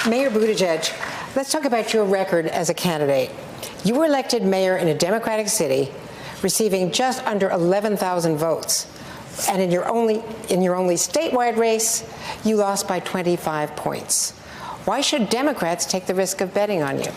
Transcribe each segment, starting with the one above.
Mayor Buttigieg, let's talk about your record as a candidate. You were elected mayor in a Democratic city, receiving just under 11,000 votes. And in your only statewide race, you lost by 25 points. Why should Democrats take the risk of betting on you?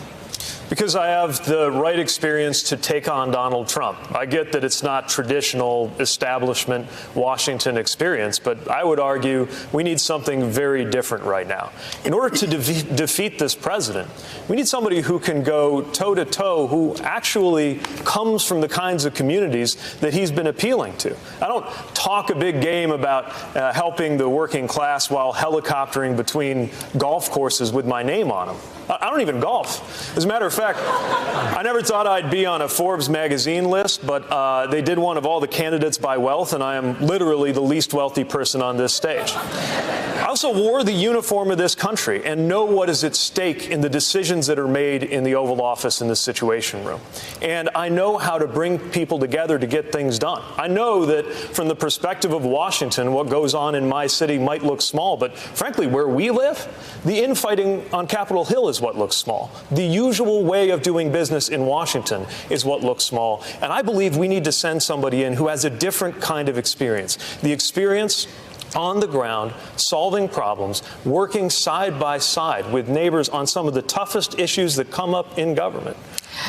Because I have the right experience to take on Donald Trump. I get that it's not traditional establishment Washington experience, but I would argue we need something very different right now. In order to defeat this president, we need somebody who can go toe-to-toe, who actually comes from the kinds of communities that he's been appealing to. I don't talk a big game about helping the working class while helicoptering between golf courses with my name on them. I don't even golf. As a matter of fact, I never thought I'd be on a Forbes magazine list, but they did one of all the candidates by wealth, and I am literally the least wealthy person on this stage. I also wore the uniform of this country and know what is at stake in the decisions that are made in the Oval Office in the Situation Room. And I know how to bring people together to get things done. I know that from the perspective of Washington, what goes on in my city might look small, but frankly, where we live, the infighting on Capitol Hill is what looks small. The usual way of doing business in Washington is what looks small. And I believe we need to send somebody in who has a different kind of experience. The experience on the ground, solving problems, working side by side with neighbors on some of the toughest issues that come up in government,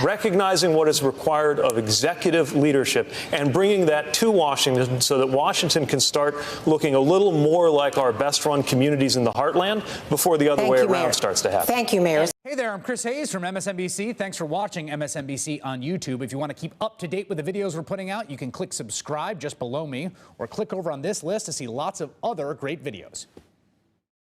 recognizing what is required of executive leadership and bringing that to Washington so that Washington can start looking a little more like our best-run communities in the heartland before the other way around starts to happen. Thank you, Mayor. Hey there, I'm Chris Hayes from MSNBC. Thanks for watching MSNBC on YouTube. If you want to keep up to date with the videos we're putting out, you can click subscribe just below me or click over on this list to see lots of other great videos.